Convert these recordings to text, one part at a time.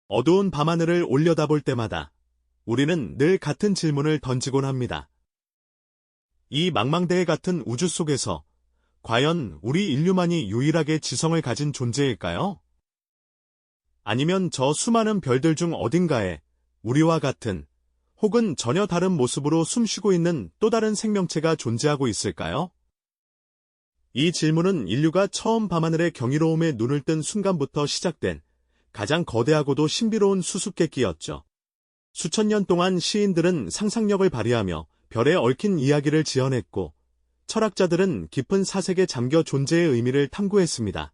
어두운 밤하늘을 올려다볼 때마다 우리는 늘 같은 질문을 던지곤 합니다. 이 망망대해 같은 우주 속에서 과연 우리 인류만이 유일하게 지성을 가진 존재일까요? 아니면 저 수많은 별들 중 어딘가에 우리와 같은 혹은 전혀 다른 모습으로 숨쉬고 있는 또 다른 생명체가 존재하고 있을까요? 이 질문은 인류가 처음 밤하늘의 경이로움에 눈을 뜬 순간부터 시작된 가장 거대하고도 신비로운 수수께끼였죠. 수천 년 동안 시인들은 상상력을 발휘하며 별에 얽힌 이야기를 지어냈고, 철학자들은 깊은 사색에 잠겨 존재의 의미를 탐구했습니다.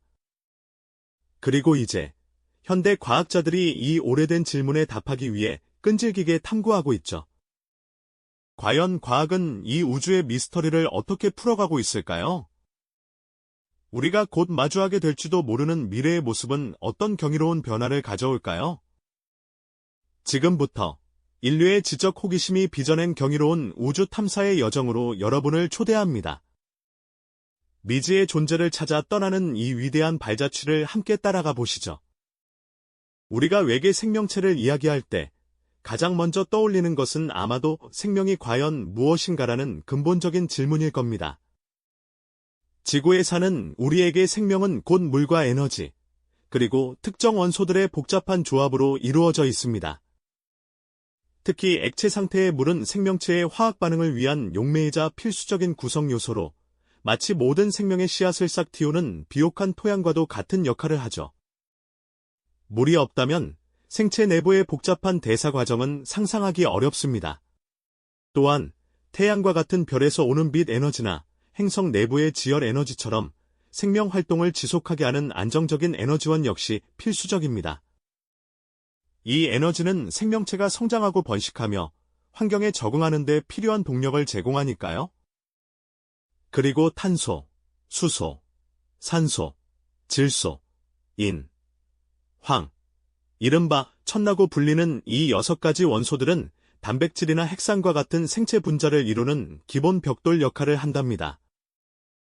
그리고 이제 현대 과학자들이 이 오래된 질문에 답하기 위해 끈질기게 탐구하고 있죠. 과연 과학은 이 우주의 미스터리를 어떻게 풀어가고 있을까요? 우리가 곧 마주하게 될지도 모르는 미래의 모습은 어떤 경이로운 변화를 가져올까요? 지금부터 인류의 지적 호기심이 빚어낸 경이로운 우주 탐사의 여정으로 여러분을 초대합니다. 미지의 존재를 찾아 떠나는 이 위대한 발자취를 함께 따라가 보시죠. 우리가 외계 생명체를 이야기할 때 가장 먼저 떠올리는 것은 아마도 생명이 과연 무엇인가라는 근본적인 질문일 겁니다. 지구에 사는 우리에게 생명은 곧 물과 에너지, 그리고 특정 원소들의 복잡한 조합으로 이루어져 있습니다. 특히 액체 상태의 물은 생명체의 화학 반응을 위한 용매이자 필수적인 구성 요소로 마치 모든 생명의 씨앗을 싹 틔우는 비옥한 토양과도 같은 역할을 하죠. 물이 없다면 생체 내부의 복잡한 대사 과정은 상상하기 어렵습니다. 또한 태양과 같은 별에서 오는 빛 에너지나 행성 내부의 지열 에너지처럼 생명 활동을 지속하게 하는 안정적인 에너지원 역시 필수적입니다. 이 에너지는 생명체가 성장하고 번식하며 환경에 적응하는 데 필요한 동력을 제공하니까요. 그리고 탄소, 수소, 산소, 질소, 인, 황, 이른바 천라고 불리는 이 6가지 원소들은 단백질이나 핵산과 같은 생체 분자를 이루는 기본 벽돌 역할을 한답니다.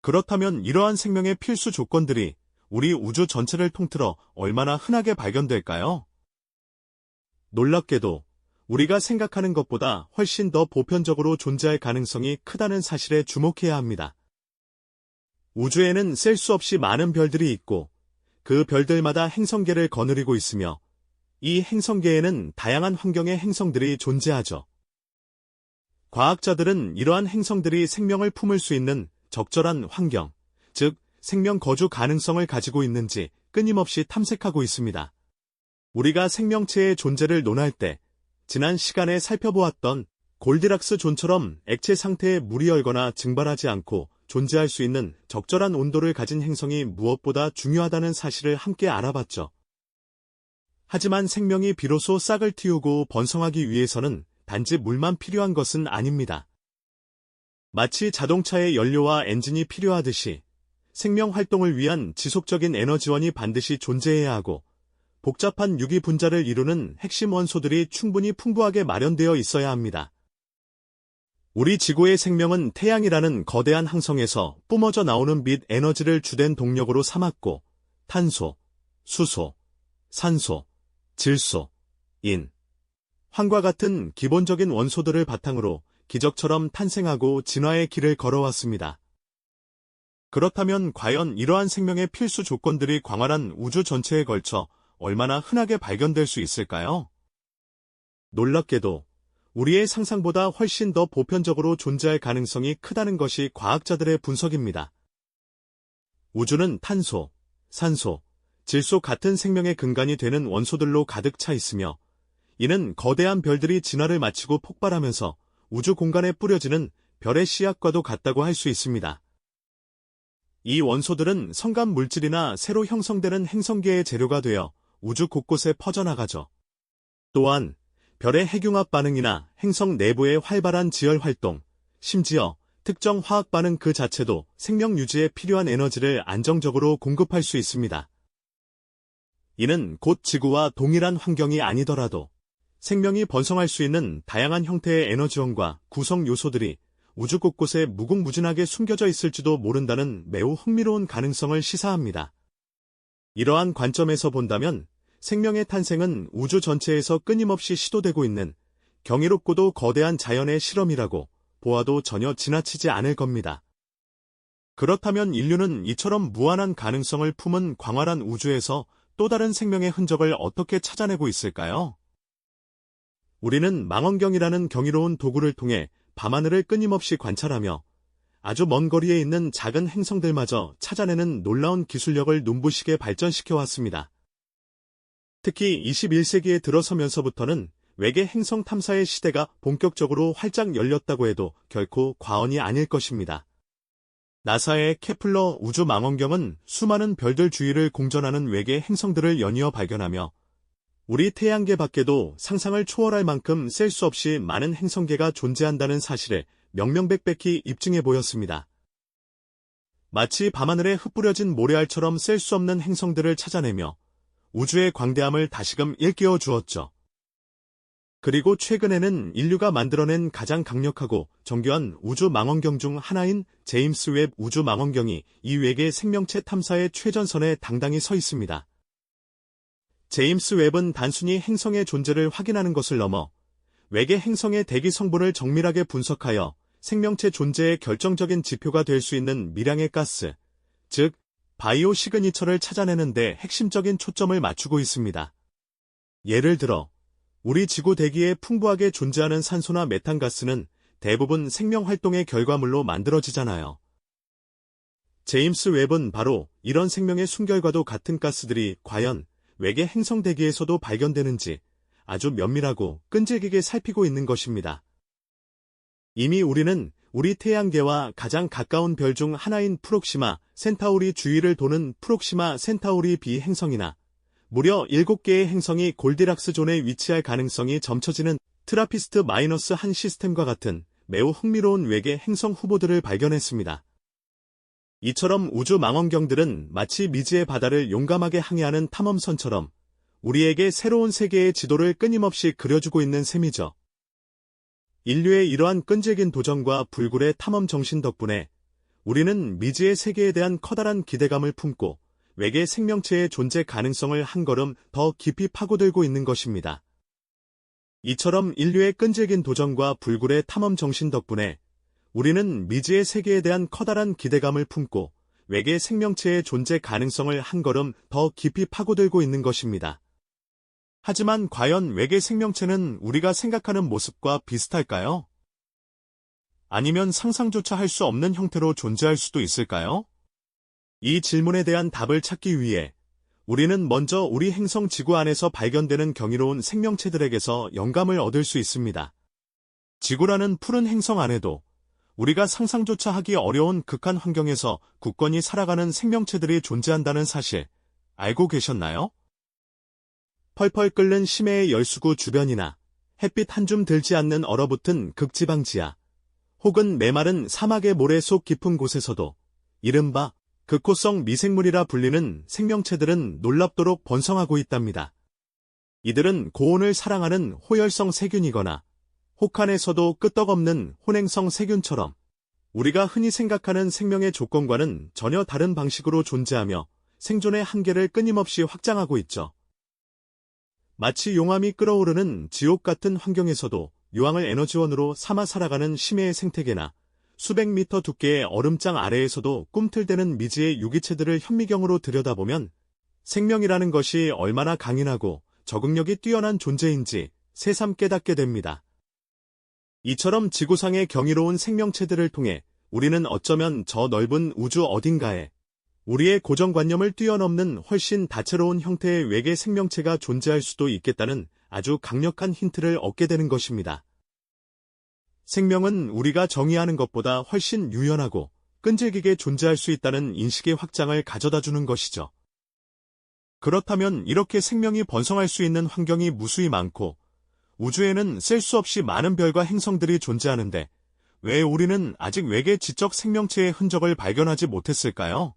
그렇다면 이러한 생명의 필수 조건들이 우리 우주 전체를 통틀어 얼마나 흔하게 발견될까요? 놀랍게도 우리가 생각하는 것보다 훨씬 더 보편적으로 존재할 가능성이 크다는 사실에 주목해야 합니다. 우주에는 셀 수 없이 많은 별들이 있고 그 별들마다 행성계를 거느리고 있으며 이 행성계에는 다양한 환경의 행성들이 존재하죠. 과학자들은 이러한 행성들이 생명을 품을 수 있는 적절한 환경, 즉 생명 거주 가능성을 가지고 있는지 끊임없이 탐색하고 있습니다. 우리가 생명체의 존재를 논할 때 지난 시간에 살펴보았던 골디락스 존처럼 액체 상태에 물이 얼거나 증발하지 않고 존재할 수 있는 적절한 온도를 가진 행성이 무엇보다 중요하다는 사실을 함께 알아봤죠. 하지만 생명이 비로소 싹을 틔우고 번성하기 위해서는 단지 물만 필요한 것은 아닙니다. 마치 자동차의 연료와 엔진이 필요하듯이 생명 활동을 위한 지속적인 에너지원이 반드시 존재해야 하고 복잡한 유기 분자를 이루는 핵심 원소들이 충분히 풍부하게 마련되어 있어야 합니다. 우리 지구의 생명은 태양이라는 거대한 항성에서 뿜어져 나오는 빛 에너지를 주된 동력으로 삼았고 탄소, 수소, 산소, 질소, 인, 황과 같은 기본적인 원소들을 바탕으로 기적처럼 탄생하고 진화의 길을 걸어왔습니다. 그렇다면 과연 이러한 생명의 필수 조건들이 광활한 우주 전체에 걸쳐 얼마나 흔하게 발견될 수 있을까요? 놀랍게도 우리의 상상보다 훨씬 더 보편적으로 존재할 가능성이 크다는 것이 과학자들의 분석입니다. 우주는 탄소, 산소, 질소 같은 생명의 근간이 되는 원소들로 가득 차 있으며 이는 거대한 별들이 진화를 마치고 폭발하면서 우주 공간에 뿌려지는 별의 씨앗과도 같다고 할 수 있습니다. 이 원소들은 성간 물질이나 새로 형성되는 행성계의 재료가 되어 우주 곳곳에 퍼져나가죠. 또한 별의 핵융합 반응이나 행성 내부의 활발한 지열 활동, 심지어 특정 화학 반응 그 자체도 생명 유지에 필요한 에너지를 안정적으로 공급할 수 있습니다. 이는 곧 지구와 동일한 환경이 아니더라도 생명이 번성할 수 있는 다양한 형태의 에너지원과 구성 요소들이 우주 곳곳에 무궁무진하게 숨겨져 있을지도 모른다는 매우 흥미로운 가능성을 시사합니다. 이러한 관점에서 본다면 생명의 탄생은 우주 전체에서 끊임없이 시도되고 있는 경이롭고도 거대한 자연의 실험이라고 보아도 전혀 지나치지 않을 겁니다. 그렇다면 인류는 이처럼 무한한 가능성을 품은 광활한 우주에서 또 다른 생명의 흔적을 어떻게 찾아내고 있을까요? 우리는 망원경이라는 경이로운 도구를 통해 밤하늘을 끊임없이 관찰하며 아주 먼 거리에 있는 작은 행성들마저 찾아내는 놀라운 기술력을 눈부시게 발전시켜 왔습니다. 특히 21세기에 들어서면서부터는 외계 행성 탐사의 시대가 본격적으로 활짝 열렸다고 해도 결코 과언이 아닐 것입니다. 나사의 케플러 우주 망원경은 수많은 별들 주위를 공전하는 외계 행성들을 연이어 발견하며 우리 태양계 밖에도 상상을 초월할 만큼 셀 수 없이 많은 행성계가 존재한다는 사실을 명명백백히 입증해 보였습니다. 마치 밤하늘에 흩뿌려진 모래알처럼 셀 수 없는 행성들을 찾아내며 우주의 광대함을 다시금 일깨워 주었죠. 그리고 최근에는 인류가 만들어낸 가장 강력하고 정교한 우주 망원경 중 하나인 제임스 웹 우주 망원경이 이 외계 생명체 탐사의 최전선에 당당히 서 있습니다. 제임스 웹은 단순히 행성의 존재를 확인하는 것을 넘어 외계 행성의 대기 성분을 정밀하게 분석하여 생명체 존재의 결정적인 지표가 될 수 있는 미량의 가스, 즉 바이오 시그니처를 찾아내는 데 핵심적인 초점을 맞추고 있습니다. 예를 들어 우리 지구 대기에 풍부하게 존재하는 산소나 메탄가스는 대부분 생명활동의 결과물로 만들어지잖아요. 제임스 웹은 바로 이런 생명의 순결과도 같은 가스들이 과연 외계 행성 대기에서도 발견되는지 아주 면밀하고 끈질기게 살피고 있는 것입니다. 이미 우리는 우리 태양계와 가장 가까운 별 중 하나인 프록시마 센타우리 주위를 도는 프록시마 센타우리 B 행성이나 무려 7개의 행성이 골디락스 존에 위치할 가능성이 점쳐지는 트라피스트-1 시스템과 같은 매우 흥미로운 외계 행성 후보들을 발견했습니다. 이처럼 우주 망원경들은 마치 미지의 바다를 용감하게 항해하는 탐험선처럼 우리에게 새로운 세계의 지도를 끊임없이 그려주고 있는 셈이죠. 인류의 이러한 끈질긴 도전과 불굴의 탐험 정신 덕분에 우리는 미지의 세계에 대한 커다란 기대감을 품고 외계 생명체의 존재 가능성을 한 걸음 더 깊이 파고들고 있는 것입니다. 이처럼 인류의 끈질긴 도전과 불굴의 탐험 정신 덕분에 우리는 미지의 세계에 대한 커다란 기대감을 품고 외계 생명체의 존재 가능성을 한 걸음 더 깊이 파고들고 있는 것입니다. 하지만 과연 외계 생명체는 우리가 생각하는 모습과 비슷할까요? 아니면 상상조차 할 수 없는 형태로 존재할 수도 있을까요? 이 질문에 대한 답을 찾기 위해 우리는 먼저 우리 행성 지구 안에서 발견되는 경이로운 생명체들에게서 영감을 얻을 수 있습니다. 지구라는 푸른 행성 안에도 우리가 상상조차 하기 어려운 극한 환경에서 굳건히 살아가는 생명체들이 존재한다는 사실 알고 계셨나요? 펄펄 끓는 심해의 열수구 주변이나 햇빛 한 줌 들지 않는 얼어붙은 극지방 지하, 혹은 메마른 사막의 모래 속 깊은 곳에서도 이른바 극호성 미생물이라 불리는 생명체들은 놀랍도록 번성하고 있답니다. 이들은 고온을 사랑하는 호열성 세균이거나 혹한에서도 끄떡없는 혼행성 세균처럼 우리가 흔히 생각하는 생명의 조건과는 전혀 다른 방식으로 존재하며 생존의 한계를 끊임없이 확장하고 있죠. 마치 용암이 끓어오르는 지옥 같은 환경에서도 유황을 에너지원으로 삼아 살아가는 심해의 생태계나 수백 미터 두께의 얼음장 아래에서도 꿈틀대는 미지의 유기체들을 현미경으로 들여다보면 생명이라는 것이 얼마나 강인하고 적응력이 뛰어난 존재인지 새삼 깨닫게 됩니다. 이처럼 지구상의 경이로운 생명체들을 통해 우리는 어쩌면 저 넓은 우주 어딘가에 우리의 고정관념을 뛰어넘는 훨씬 다채로운 형태의 외계 생명체가 존재할 수도 있겠다는 아주 강력한 힌트를 얻게 되는 것입니다. 생명은 우리가 정의하는 것보다 훨씬 유연하고 끈질기게 존재할 수 있다는 인식의 확장을 가져다주는 것이죠. 그렇다면 이렇게 생명이 번성할 수 있는 환경이 무수히 많고 우주에는 셀 수 없이 많은 별과 행성들이 존재하는데 왜 우리는 아직 외계 지적 생명체의 흔적을 발견하지 못했을까요?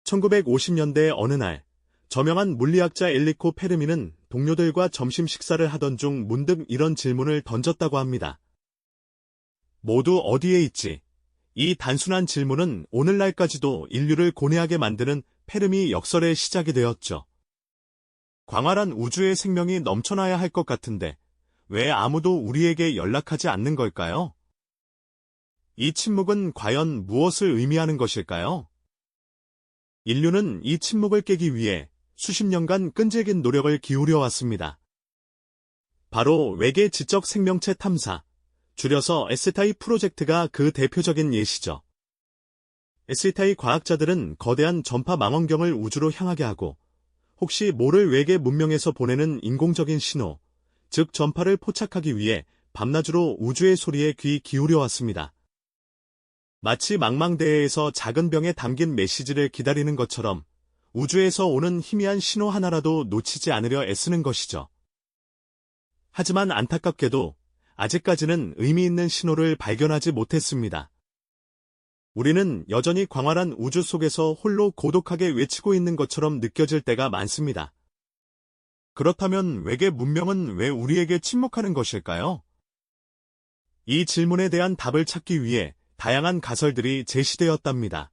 1950년대 어느 날 저명한 물리학자 엘리코 페르미는 동료들과 점심 식사를 하던 중 문득 이런 질문을 던졌다고 합니다. 모두 어디에 있지? 이 단순한 질문은 오늘날까지도 인류를 고뇌하게 만드는 페르미 역설의 시작이 되었죠. 광활한 우주에 생명이 넘쳐나야 할 것 같은데 왜 아무도 우리에게 연락하지 않는 걸까요? 이 침묵은 과연 무엇을 의미하는 것일까요? 인류는 이 침묵을 깨기 위해 수십 년간 끈질긴 노력을 기울여 왔습니다. 바로 외계 지적 생명체 탐사, 줄여서 에스타이 프로젝트가 그 대표적인 예시죠. 에스타이 과학자들은 거대한 전파 망원경을 우주로 향하게 하고 혹시 모를 외계 문명에서 보내는 인공적인 신호, 즉 전파를 포착하기 위해 밤낮으로 우주의 소리에 귀 기울여 왔습니다. 마치 망망대해에서 작은 병에 담긴 메시지를 기다리는 것처럼 우주에서 오는 희미한 신호 하나라도 놓치지 않으려 애쓰는 것이죠. 하지만 안타깝게도 아직까지는 의미 있는 신호를 발견하지 못했습니다. 우리는 여전히 광활한 우주 속에서 홀로 고독하게 외치고 있는 것처럼 느껴질 때가 많습니다. 그렇다면 외계 문명은 왜 우리에게 침묵하는 것일까요? 이 질문에 대한 답을 찾기 위해 다양한 가설들이 제시되었답니다.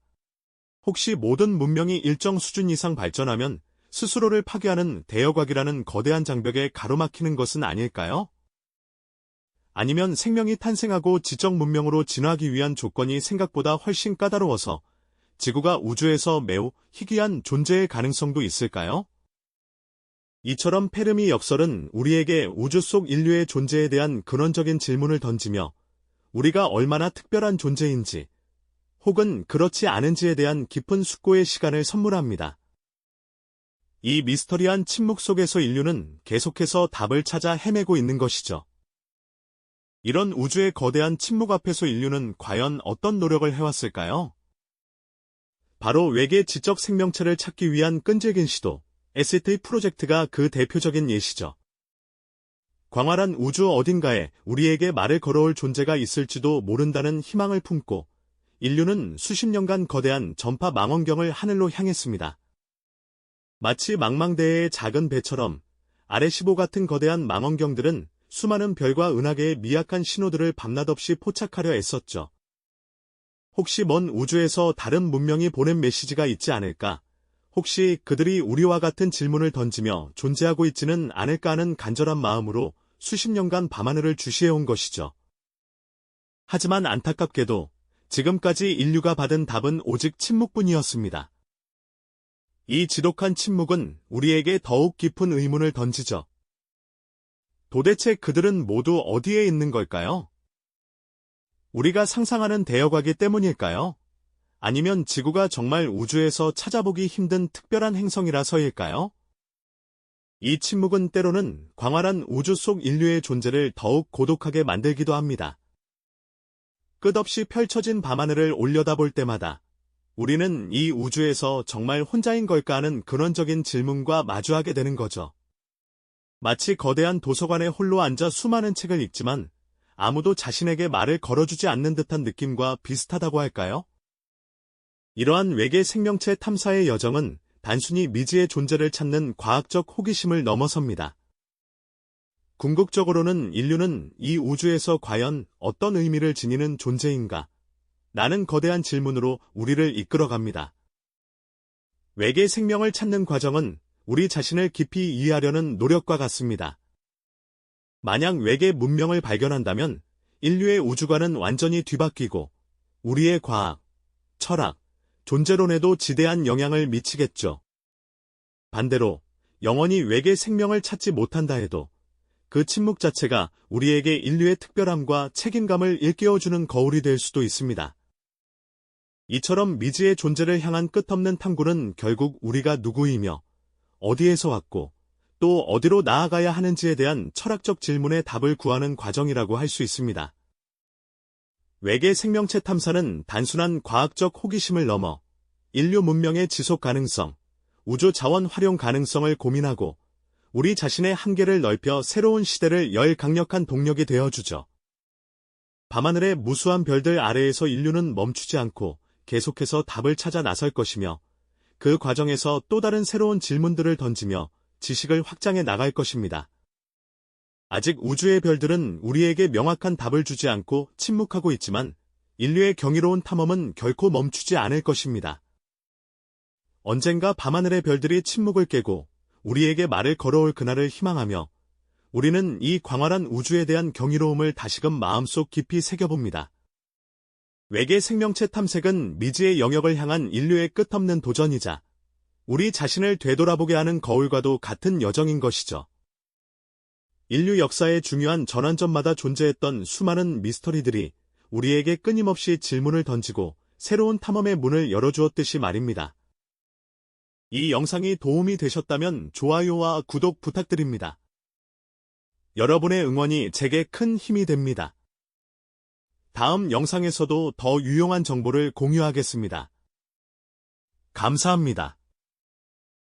혹시 모든 문명이 일정 수준 이상 발전하면 스스로를 파괴하는 대여곽이라는 거대한 장벽에 가로막히는 것은 아닐까요? 아니면 생명이 탄생하고 지적 문명으로 진화하기 위한 조건이 생각보다 훨씬 까다로워서 지구가 우주에서 매우 희귀한 존재의 가능성도 있을까요? 이처럼 페르미 역설은 우리에게 우주 속 인류의 존재에 대한 근원적인 질문을 던지며 우리가 얼마나 특별한 존재인지 혹은 그렇지 않은지에 대한 깊은 숙고의 시간을 선물합니다. 이 미스터리한 침묵 속에서 인류는 계속해서 답을 찾아 헤매고 있는 것이죠. 이런 우주의 거대한 침묵 앞에서 인류는 과연 어떤 노력을 해왔을까요? 바로 외계 지적 생명체를 찾기 위한 끈질긴 시도, ST 프로젝트가 그 대표적인 예시죠. 광활한 우주 어딘가에 우리에게 말을 걸어올 존재가 있을지도 모른다는 희망을 품고 인류는 수십 년간 거대한 전파 망원경을 하늘로 향했습니다. 마치 망망대해의 작은 배처럼 아레시보 같은 거대한 망원경들은 수많은 별과 은하계의 미약한 신호들을 밤낮 없이 포착하려 애썼죠. 혹시 먼 우주에서 다른 문명이 보낸 메시지가 있지 않을까? 혹시 그들이 우리와 같은 질문을 던지며 존재하고 있지는 않을까 하는 간절한 마음으로 수십 년간 밤하늘을 주시해온 것이죠. 하지만 안타깝게도 지금까지 인류가 받은 답은 오직 침묵뿐이었습니다. 이 지독한 침묵은 우리에게 더욱 깊은 의문을 던지죠. 도대체 그들은 모두 어디에 있는 걸까요? 우리가 상상하는 대여과기 때문일까요? 아니면 지구가 정말 우주에서 찾아보기 힘든 특별한 행성이라서일까요? 이 침묵은 때로는 광활한 우주 속 인류의 존재를 더욱 고독하게 만들기도 합니다. 끝없이 펼쳐진 밤하늘을 올려다볼 때마다 우리는 이 우주에서 정말 혼자인 걸까 하는 근원적인 질문과 마주하게 되는 거죠. 마치 거대한 도서관에 홀로 앉아 수많은 책을 읽지만 아무도 자신에게 말을 걸어주지 않는 듯한 느낌과 비슷하다고 할까요? 이러한 외계 생명체 탐사의 여정은 단순히 미지의 존재를 찾는 과학적 호기심을 넘어섭니다. 궁극적으로는 인류는 이 우주에서 과연 어떤 의미를 지니는 존재인가? 라는 거대한 질문으로 우리를 이끌어갑니다. 외계 생명을 찾는 과정은 우리 자신을 깊이 이해하려는 노력과 같습니다. 만약 외계 문명을 발견한다면 인류의 우주관은 완전히 뒤바뀌고 우리의 과학, 철학, 존재론에도 지대한 영향을 미치겠죠. 반대로 영원히 외계 생명을 찾지 못한다 해도 그 침묵 자체가 우리에게 인류의 특별함과 책임감을 일깨워주는 거울이 될 수도 있습니다. 이처럼 미지의 존재를 향한 끝없는 탐구는 결국 우리가 누구이며 어디에서 왔고 또 어디로 나아가야 하는지에 대한 철학적 질문에 답을 구하는 과정이라고 할 수 있습니다. 외계 생명체 탐사는 단순한 과학적 호기심을 넘어 인류 문명의 지속 가능성, 우주 자원 활용 가능성을 고민하고 우리 자신의 한계를 넓혀 새로운 시대를 열 강력한 동력이 되어주죠. 밤하늘의 무수한 별들 아래에서 인류는 멈추지 않고 계속해서 답을 찾아 나설 것이며 그 과정에서 또 다른 새로운 질문들을 던지며 지식을 확장해 나갈 것입니다. 아직 우주의 별들은 우리에게 명확한 답을 주지 않고 침묵하고 있지만 인류의 경이로운 탐험은 결코 멈추지 않을 것입니다. 언젠가 밤하늘의 별들이 침묵을 깨고 우리에게 말을 걸어올 그날을 희망하며 우리는 이 광활한 우주에 대한 경이로움을 다시금 마음속 깊이 새겨봅니다. 외계 생명체 탐색은 미지의 영역을 향한 인류의 끝없는 도전이자 우리 자신을 되돌아보게 하는 거울과도 같은 여정인 것이죠. 인류 역사의 중요한 전환점마다 존재했던 수많은 미스터리들이 우리에게 끊임없이 질문을 던지고 새로운 탐험의 문을 열어주었듯이 말입니다. 이 영상이 도움이 되셨다면 좋아요와 구독 부탁드립니다. 여러분의 응원이 제게 큰 힘이 됩니다. 다음 영상에서도 더 유용한 정보를 공유하겠습니다. 감사합니다.